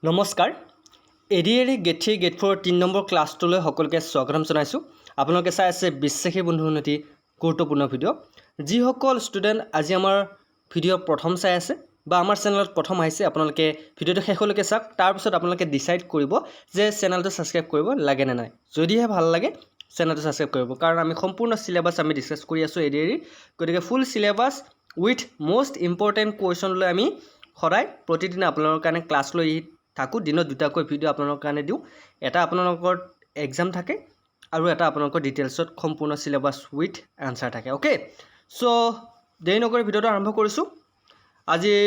নমস্কাৰ এডিএৰি gate 3 gate 4 3 number ক্লাছটোলৈ সকলোকে স্বাগতম জনাইছোঁ। আপোনালোকে চাই আছে বিশ্বাসী বন্ধু উন্নতি গুৰুত্বপূৰ্ণ ভিডিঅ'। যিসকল ষ্টুডেণ্ট আজি আমাৰ ভিডিঅ' প্ৰথম চাই আছে বা আমাৰ চেনেলত প্ৰথম আহিছে আপোনালোকে ভিডিঅ'টো শেষলৈকে চাওক। তাৰপিছত আপোনালোকে ডিচাইড কৰিব যে চেনেলটো ছাবস্ক্ৰাইব কৰিব লাগে নে নাই। যদিহে ভাল লাগে চেনেলটো ছাবস্ক্ৰাইব কৰিব, কাৰণ আমি সম্পূৰ্ণ চিলেবাছ আমি ডিছকাছ কৰি আছোঁ এডিএৰি। গতিকে full syllabus with most important question লৈ আমি সদায় প্ৰতিদিনে আপোনালোকৰ কাৰণে ক্লাছ লৈ থাকোঁ। দিনত দুটাকৈ ভিডিঅ' আপোনালোকৰ কাৰণে দিওঁ। এটা আপোনালোকৰ এক্সাম থাকে আৰু এটা আপোনালোকৰ ডিটেইলছত সম্পূৰ্ণ চিলেবাছ উইথ এনচাৰ থাকে। অ'কে, চ' দেৰি নকৰি ভিডিঅ'টো আৰম্ভ কৰিছোঁ। আজিৰ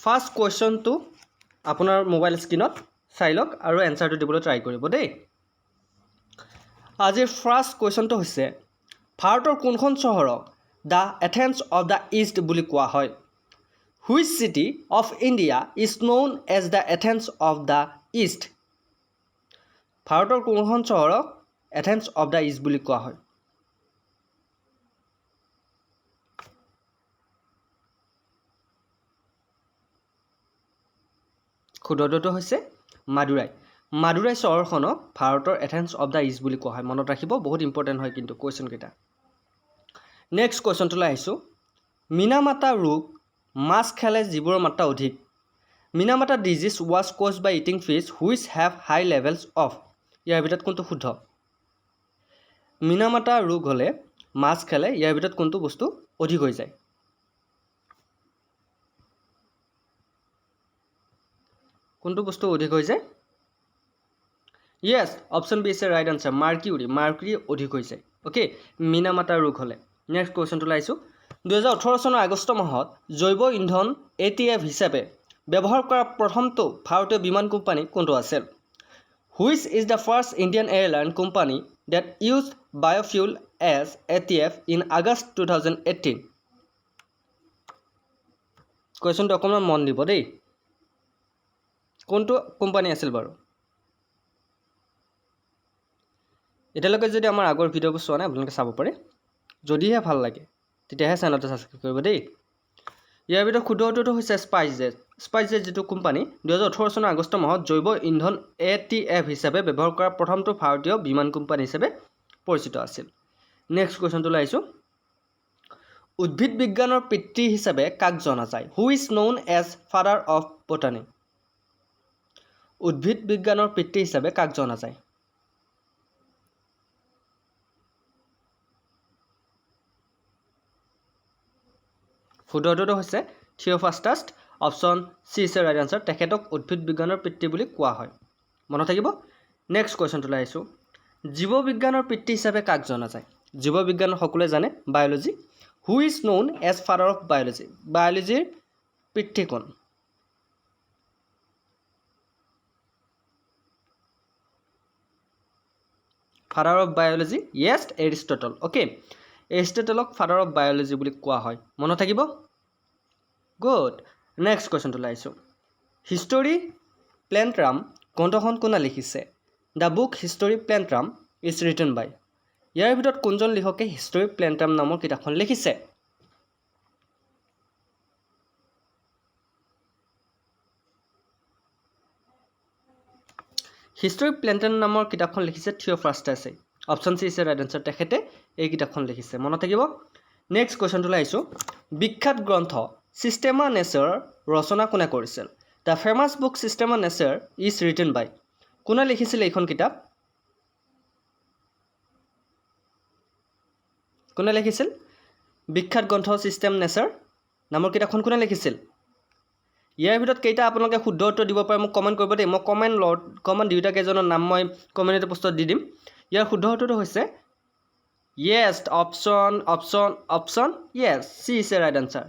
ফাৰ্ষ্ট কুৱেশ্যনটো আপোনাৰ মোবাইল স্ক্ৰীণত চাই লওক আৰু এনচাৰটো দিবলৈ ট্ৰাই কৰিব দেই। আজিৰ ফাৰ্ষ্ট কুৱেশ্যনটো হৈছে ভাৰতৰ কোনখন চহৰক the Athens of the East বুলি কোৱা হয়? Which city of India is known as the Athens of the East? ভাৰতৰ কোনখন চহৰক এথেন্স অফ দ্য ইষ্ট বুলি কোৱা হয়? শুদ্ধটো হৈছে মাদুৰাই। মাদুৰাই চহৰখনক ভাৰতৰ এথেন্স অফ দ্য ইষ্ট বুলি কোৱা হয়। মনত ৰাখিব, বহুত ইম্পৰ্টেণ্ট হয় কিন্তু কুৱেশ্যনকেইটা। নেক্সট কুৱেশ্যনটোলৈ আহিছোঁ। মিনামাতা ৰোগ মাছ খালে যিবোৰৰ মাত্ৰা অধিক। Minamata disease was caused by eating fish which have high levels of. ইয়াৰ ভিতৰত কোনটো শুদ্ধ? মিনামাতা ৰোগ হ'লে মাছ খালে ইয়াৰ ভিতৰত কোনটো বস্তু অধিক হৈ যায়? কোনটো বস্তু অধিক হৈ যায়? Yes, option B is a right answer. Mercury অধিক হৈ যায়। অ'কে, মিনামাতা ৰোগ হ'লে। নেক্সট কুৱেশ্যনটোলৈ আহিছোঁ। 2018 চনৰ আগষ্ট মাহত জৈৱ ইন্ধন ATF হিচাপে ব্যৱহাৰ কৰা প্ৰথমটো ভাৰতীয় বিমান কোম্পানী কোনটো আছিল? Which is the first Indian airline company that use biofuel as ATF in August 2018? কুৱেশ্যনটো অকণমান মন দিব দেই। কোনটো কোম্পানী আছিল বাৰু? এতিয়ালৈকে যদি আমাৰ আগৰ ভিডিঅ'বোৰ চোৱা নাই আপোনালোকে চাব পাৰে। যদিহে ভাল লাগে তেতিয়াহে চেনেলটো ছাবস্ক্ৰাইব কৰিব দেই। ইয়াৰ ভিতৰত শুদ্ধ উত্তৰটো হৈছে স্পাইচজেট যিটো কোম্পানী 2018 চনৰ আগষ্ট মাহত জৈৱ ইন্ধন ATF হিচাপে ব্যৱহাৰ কৰা প্ৰথমটো ভাৰতীয় বিমান কোম্পানী হিচাপে পৰিচিত আছিল। নেক্সট কুৱেশ্যনটোলৈ আহিছোঁ। উদ্ভিদ বিজ্ঞানৰ পিতৃ হিচাপে কাক জনা যায়? Who is known as father of botany? উদ্ভিদ বিজ্ঞানৰ পিতৃ হিচাপে কাক জনা যায়? শুদ্ধটো হৈছে Theophrastus. Option C is a right answer. তেখেতক উদ্ভিদ বিজ্ঞানৰ পিতৃ বুলি কোৱা হয়। মনত থাকিব। নেক্সট কুৱেশ্যনটোলৈ আহিছোঁ। জীৱ বিজ্ঞানৰ পিতৃ হিচাপে কাক জনা যায়? জীৱ বিজ্ঞান সকলোৱে জানে, biology. Who is known as father of biology? বায়'লজিৰ পিতৃ কোন? Father of biology, yes, Aristotle. Okay, এৰিষ্টটলক ফাদাৰ অফ বায়'লজি বুলি কোৱা হয়। মনত থাকিব। গুড। নেক্সট কুৱেশ্যনটোলৈ আহিছোঁ। হিষ্টৰী প্লেণ্ট্ৰাম গ্ৰন্থখন কোনে লিখিছে? The book history Plantarum is written by. ইয়াৰ ভিতৰত কোনজন লিখকে হিষ্টৰী প্লেণ্ট্ৰাম নামৰ কিতাপখন লিখিছে? হিষ্টৰী প্লেণ্ট্ৰাম নামৰ কিতাপখন লিখিছে থিঅ'ফ্ৰাষ্টাছে। Option C is a right answer. তেখেতে এই কিতাপখন লিখিছে। মনত থাকিব। নেক্সট কুৱেশ্যনটোলৈ আহিছোঁ। বিখ্যাত গ্ৰন্থ ছিষ্টেমা নেচাৰ ৰচনা কোনে কৰিছিল? The famous book Systema Naturae is written by. কোনে লিখিছিলে এইখন কিতাপ? কোনে লিখিছিল বিখ্যাত গ্ৰন্থ ছিষ্টেম নেচাৰ নামৰ কিতাপখন কোনে লিখিছিল? ইয়াৰ ভিতৰত কেইটা আপোনালোকে শুদ্ধ উত্তৰ দিব পাৰে মোক কমেণ্ট কৰিব দেই। মই কমেণ্ট দুয়োটাকেইজনৰ নাম মই কমেণ্ট পোষ্টত দি দিম। ইয়াৰ শুদ্ধ উত্তৰটো হৈছে yes, option yes, C is a right answer.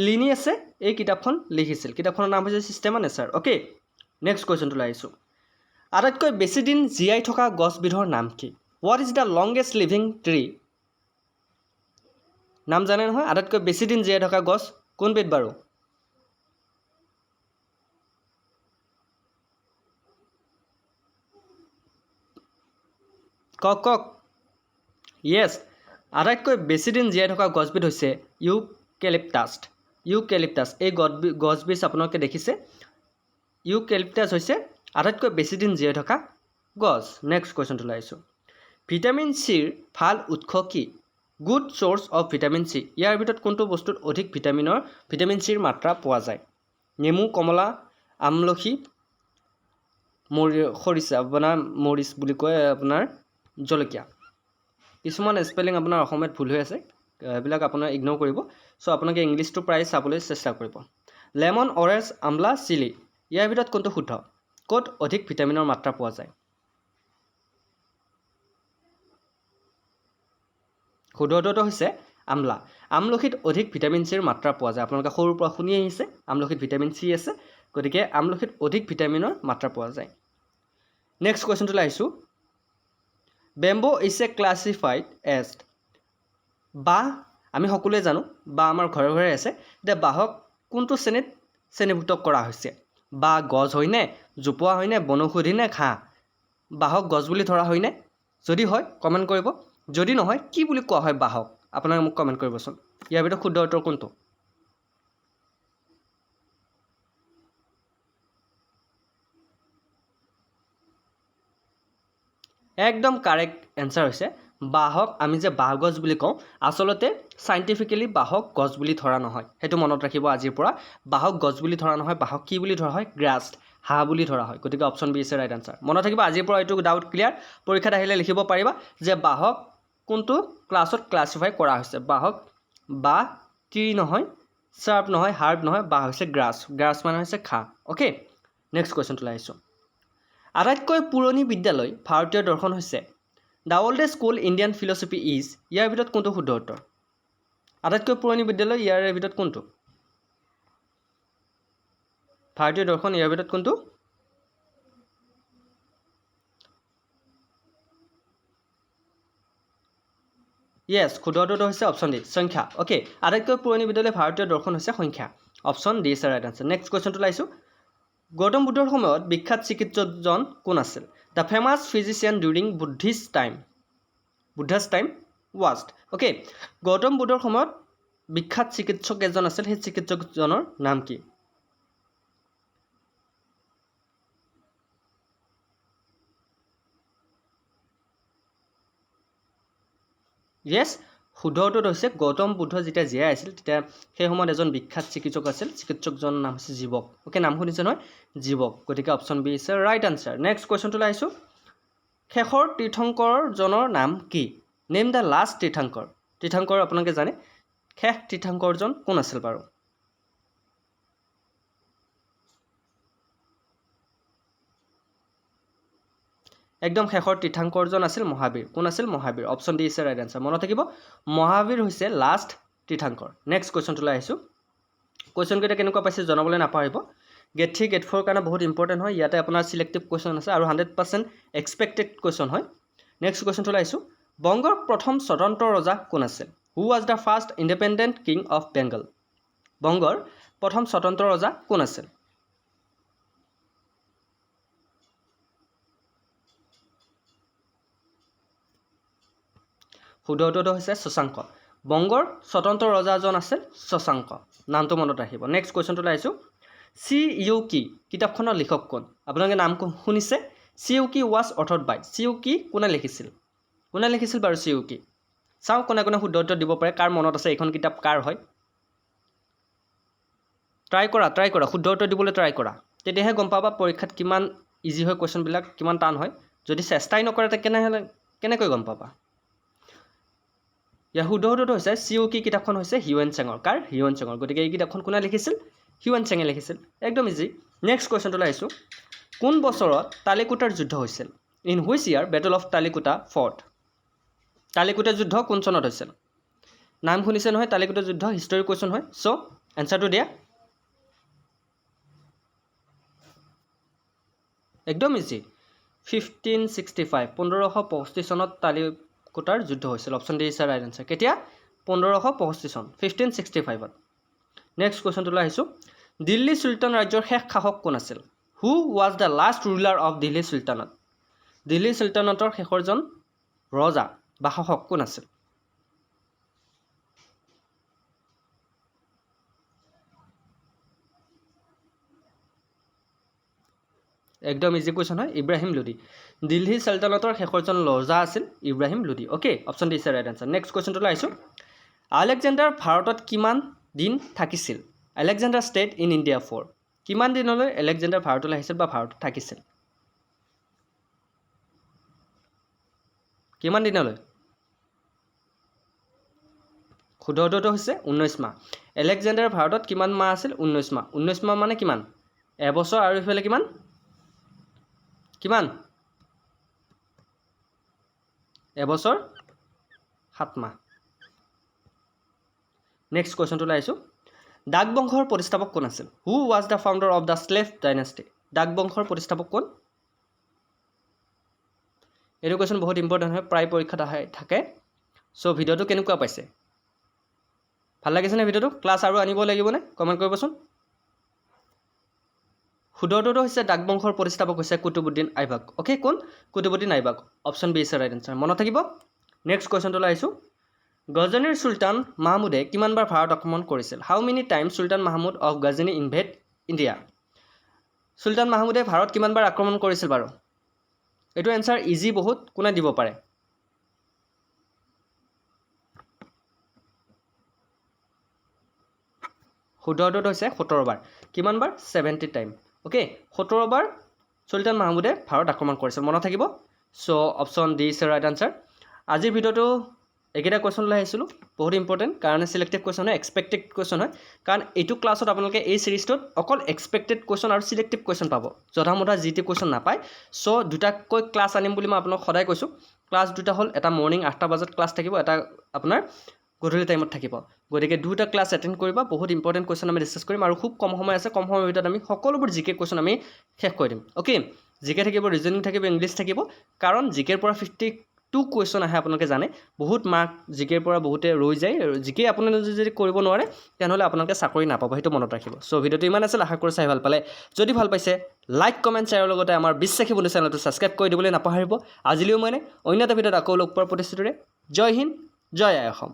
লিনিয়াছে এই কিতাপখন লিখিছিল। কিতাপখনৰ নাম হৈছে ছিষ্টেমা নেচাৰ। অ'কে, নেক্সট কুৱেশ্যনটোলৈ আহিছোঁ। আটাইতকৈ বেছি দিন জীয়াই থকা গছবিধৰ নাম কি? What is the longest living tree? নাম জানে নহয়? আটাইতকৈ বেছি দিন জীয়াই থকা গছ কোনবিধ বাৰু? কওক। য়েছ, আটাইতকৈ বেছি দিন জীয়াই থকা গছবিধ হৈছে ইউকেলিপ্টাছ। এই গছবিধ আপোনালোকে দেখিছে ইউকেলিপ্টাছ হৈছে আটাইতকৈ বেছি দিন জীয়াই থকা গছ নেক্সট কুৱেশ্যনটোলৈ আহিছোঁ ভিটামিন চিৰ ভাল উৎস কি good source of vitamin C ইয়াৰ ভিতৰত কোনটো বস্তুত অধিক ভিটামিন চিৰ মাত্ৰা পোৱা যায় নেমু কমলা আমলখি খৰিচা আপোনাৰ মৰিচ বুলি কয় আপোনাৰ জলকীয়া কিছুমান স্পেলিং আপোনাৰ অসমীয়াত ভুল হৈ আছে এইবিলাক আপোনাৰ ইগন'ৰ কৰিব চ' আপোনালোকে ইংলিছটো প্ৰায় চাবলৈ চেষ্টা কৰিব লেমন অৰেঞ্জ আমলা চিলি ইয়াৰ ভিতৰত কোনটো শুদ্ধ ক'ত অধিক ভিটামিনৰ মাত্ৰা পোৱা যায় শুদ্ধটো হৈছে আমলা আমলখিত অধিক ভিটামিন চিৰ মাত্ৰা পোৱা যায় আপোনালোকে সৰুৰ পৰা শুনি আহিছে আমলখিত ভিটামিন চি আছে গতিকে আমলখিত অধিক ভিটামিনৰ মাত্ৰা পোৱা যায় নেক্সট কুৱেশ্যনটোলৈ আহিছোঁ bamboo is a classified as বাঁহ আমি সকলোৱে জানো বা আমাৰ ঘৰে ঘৰে আছে এতিয়া বাঁহক কোনটো শ্ৰেণীত শ্ৰেণীভুক্ত কৰা হৈছে বাঁহ গছ হয়নে জোপোহা হয়নে বনৌষধি নে ঘাঁহ বাঁহক গছ বুলি ধৰা হয়নে যদি হয় কমেণ্ট কৰিব যদি নহয় কি বুলি কোৱা হয় বাঁহক আপোনালোকে মোক কমেণ্ট কৰিবচোন ইয়াৰ ভিতৰত শুদ্ধ উত্তৰ কোনটো একদম কাৰেক্ট এনচাৰ হৈছে বাঁহক আমি যে বাঁহ গছ বুলি কওঁ আচলতে চাইণ্টিফিকেলি বাঁহক গছ বুলি ধৰা নহয় সেইটো মনত ৰাখিব আজিৰ পৰা বাঁহক গছ বুলি ধৰা নহয় বাঁহক কি বুলি ধৰা হয় গ্ৰাছ হাঁহ বুলি ধৰা হয় গতিকে option B is right answer মনত থাকিব আজিৰ পৰা এইটো ডাউট ক্লিয়াৰ পৰীক্ষাত আহিলে লিখিব পাৰিবা যে বাঁহক কোনটো ক্লাছত ক্লাছিফাই কৰা হৈছে বাঁহক বাঁহ ট্ৰি নহয় চাৰ্প নহয় হাৰ্ব নহয় বাঁহ হৈছে গ্ৰাছ মানে হৈছে ঘাঁহ অ'কে নেক্সট কুৱেশ্যনটোলৈ আহিছোঁ আটাইতকৈ পুৰণি বিদ্যালয় ভাৰতীয় দৰ্শন হৈছে the oldest school Indian philosophy is ইয়াৰ ভিতৰত কোনটো শুদ্ধ উত্তৰ আটাইতকৈ পুৰণি বিদ্যালয় ইয়াৰ ভিতৰত কোনটো ভাৰতীয় দৰ্শন ইয়াৰ ভিতৰত কোনটো য়েছ শুদ্ধটো হৈছে অপশ্যন ডি সংখ্যা অ'কে আটাইতকৈ পুৰণি বিদ্যালয় ভাৰতীয় দৰ্শন হৈছে Samkhya option D is right answer next কুৱেশ্যনটোলৈ আহিছোঁ গৌতম বুদ্ধৰ সময়ত বিখ্যাত চিকিৎসকজন কোন আছিল the famous physician during Buddhist time ৱাষ্ট অ'কে গৌতম বুদ্ধৰ সময়ত বিখ্যাত চিকিৎসক এজন আছিল সেই চিকিৎসকজনৰ নাম কি য়েছ শুদ্ধটো হৈছে গৌতম বুদ্ধ যেতিয়া জীয়াই আছিল তেতিয়া সেই সময়ত এজন বিখ্যাত চিকিৎসক আছিল চিকিৎসকজনৰ নাম হৈছে জীৱক অ'কে নাম শুনিছে নহয় জীৱক গতিকে option B is right answer next কুৱেশ্যনটোলৈ আহিছোঁ শেষৰ তীৰ্থংকৰজনৰ নাম কি নেম দ্য লাষ্ট তীৰ্থংকৰ আপোনালোকে জানে শেষ তীৰ্থংকৰজন কোন আছিল বাৰু একদম শেষৰ তীৰ্থংকৰজন আছিল মহাবীৰ কোন আছিল Mahavir option D is right answer মনত থাকিব মহাবীৰ হৈছে লাষ্ট তীৰ্থংকৰ নেক্সট কুৱেশ্যনটোলৈ আহিছোঁ কুৱেশ্যনকেইটা কেনেকুৱা পাইছে জনাবলৈ নাপাহৰিব গেট 3 গেট 4 কাৰণে বহুত ইম্পৰ্টেণ্ট হয় ইয়াতে আপোনাৰ চিলেক্টিভ কুৱেশ্যন আছে আৰু 100% এক্সপেক্টেড কুৱেশ্যন হয় নেক্সট কুৱেশ্যনটোলৈ আহিছোঁ বংগৰ প্ৰথম স্বতন্ত্ৰ ৰজা কোন আছিল who was the first independent king of Bengal বংগৰ প্ৰথম স্বতন্ত্ৰ ৰজা কোন আছিল শুদ্ধটো হৈছে শশাংক বংগৰ স্বতন্ত্ৰ ৰজাজন আছিল শশাংক নামটো মনত ৰাখিব নেক্সট কুৱেশ্যনটোলৈ আহিছোঁ চি ইউ কি কিতাপখনৰ লিখক কোন আপোনালোকে নাম শুনিছে Si-Yu-Ki was authored by Si-Yu-Ki কোনে লিখিছিল বাৰু চি ইউ কি চাওঁ কোনে শুদ্ধ উত্তৰ দিব পাৰে কাৰ মনত আছে এইখন কিতাপ কাৰ হয় ট্ৰাই কৰা শুদ্ধ উত্তৰ দিবলৈ ট্ৰাই কৰা তেতিয়াহে গম পাবা পৰীক্ষাত কিমান ইজি হয় কুৱেশ্যনবিলাক কিমান টান হয় যদি চেষ্টাই নকৰে তেনেহ'লে কেনেকৈ গম পাবা ইয়াৰ শুদ্ধ উত্তৰটো হৈছে চি ইউ কি কিতাপখন হৈছে হিউৱেন চাঙৰ কাৰ হিউৱেন চাঙৰ গতিকে এই কিতাপখন কোনে লিখিছিল হিউৱেন চাঙে লিখিছিল একদম ইজি নেক্সট কুৱেশ্যনটোলৈ আহিছোঁ কোন বছৰত তালিকোটাৰ যুদ্ধ হৈছিল in which year battle of Talikota fought Talikota যুদ্ধ কোন চনত হৈছিল নাম শুনিছে নহয় তালিকোটা যুদ্ধ হিষ্টৰী কুৱেশ্যন হয় চ' এনচাৰটো দিয়া একদম ইজি 1565 চনত তালিকোটাৰ যুদ্ধ হৈছিল option D is right answer কেতিয়া 1565 চন 1565ত নেক্সট কুৱেশ্যনটোলৈ আহিছোঁ দিল্লী চুলতান ৰাজ্যৰ শেষ শাসক কোন আছিল who was the last ruler of Delhi sultanate Delhi চুলতানতৰ শেষৰজন ৰজা বা শাসক কোন আছিল একদম ইজি কুৱেশ্যন হয় ইব্ৰাহিম লোডি দিল্লী চালতানাতৰ শেষৰজন ৰজা আছিল Ibrahim Lodi okay option D is right answer next কুৱেশ্যনটোলৈ আহিছোঁ আলেকজেণ্ডাৰ ভাৰতত কিমান দিন থাকিছিল Alexander stayed in India for কিমান দিনলৈ আলেকজেণ্ডাৰ ভাৰতলৈ আহিছিল বা ভাৰতত থাকিছিল কিমান দিনলৈ শুদ্ধটো হৈছে 19 মাহ আলেকজেণ্ডাৰ ভাৰতত কিমান মাহ আছিল 19 মাহ 19 মাহ মানে কিমান এবছৰ আৰু ইফালে কিমান কিমান এবছৰ 7 মাহ নেক্সট কুৱেশ্যনটোলৈ আহিছোঁ ডাক বংশৰ প্ৰতিষ্ঠাপক কোন আছিল who was the founder of the slave dynasty ডাক বংশৰ প্ৰতিষ্ঠাপক কোন এইটো কুৱেশ্যন বহুত ইম্পৰ্টেণ্ট হয় প্ৰায় পৰীক্ষাত থাকে চ' ভিডিঅ'টো কেনেকুৱা পাইছে ভাল লাগিছেনে ভিডিঅ'টো ক্লাছ আৰু আনিব লাগিবনে কমেণ্ট কৰিবচোন শুদ্ধটো হৈছে ডাক বংশৰ প্ৰতিষ্ঠাপক হৈছে কুতুবুদ্দিন আইবাক অ'কে কোন Qutubuddin Aibak option B is right answer মনত থাকিব নেক্সট কুৱেশ্যনটোলৈ আহিছোঁ গজনীৰ চুলতান মাহমুদে কিমানবাৰ ভাৰত আক্ৰমণ কৰিছিল how many time sultan Mahmud of Ghazni invade India চুলতান মাহমুদে ভাৰত কিমানবাৰ আক্ৰমণ কৰিছিল বাৰু এইটো এনচাৰ ইজি বহুত কোনে দিব পাৰে শুদ্ধটো হৈছে 17 বাৰ কিমানবাৰ 70 টাইম অ'কে 17 বাৰ চুলতান মাহমুদে ভাৰত আক্ৰমণ কৰিছিল মনত থাকিব so' option D is right answer আজিৰ ভিডিঅ'টো এইকেইটা কুৱেশ্যন লৈ আহিছিলোঁ বহুত ইম্পৰ্টেণ্ট কাৰণ চিলেক্টেড কুৱেশ্যন হয় এক্সপেক্টেড কুৱেশ্যন হয় কাৰণ এইটো ক্লাছত আপোনালোকে এই চিৰিজটোত অকল এক্সপেক্টেড কুৱেশ্যন আৰু চিলেক্টেড কুৱেশ্যন পাব যধামধা যি টি কুৱেশ্যন নাপায় চ' দুটাকৈ ক্লাছ আনিম বুলি মই আপোনাক সদায় কৈছোঁ ক্লাছ দুটা হ'ল এটা মৰ্ণিং 8টা বজাত ক্লাছ থাকিব এটা আপোনাৰ গধূলি টাইমত থাকিব গতিকে দুটা ক্লাছ এটেণ্ড কৰিবা বহুত ইম্পৰ্টেণ্ট কুৱেশ্যন আমি ডিছকাছ কৰিম আৰু খুব কম সময় আছে কম সময়ৰ ভিতৰত আমি সকলোবোৰ জিকে কুৱেশ্যন আমি শেষ কৰি দিম অ'কে জিকে থাকিব ৰিজনিং থাকিব ইংলিছ থাকিব কাৰণ জিকেৰ পৰা 52 কুৱেশ্যন আহে আপোনালোকে জানে বহুত মাৰ্ক জিকেৰ পৰা বহুতে ৰৈ যায় জিকে আপোনালোকে যদি কৰিব নোৱাৰে তেনেহ'লে আপোনালোকে চাকৰি নাপাব সেইটো মনত ৰাখিব চ' ভিডিঅ'টো ইমান আছিল আশা কৰি চাই ভাল পালে যদি ভাল পাইছে লাইক কমেণ্ট শ্বেয়াৰৰ লগতে আমাৰ বিশ্বাসী বন্ধু চেনেলটো ছাবস্ক্ৰাইব কৰি দিবলৈ নাপাহৰিব আজিলৈও মই অন্য এটা ভিডিঅ'ত আকৌ লগ পোৱাৰ প্ৰতিশ্ৰুতিৰে জয় হিন্দ জয় আই অসম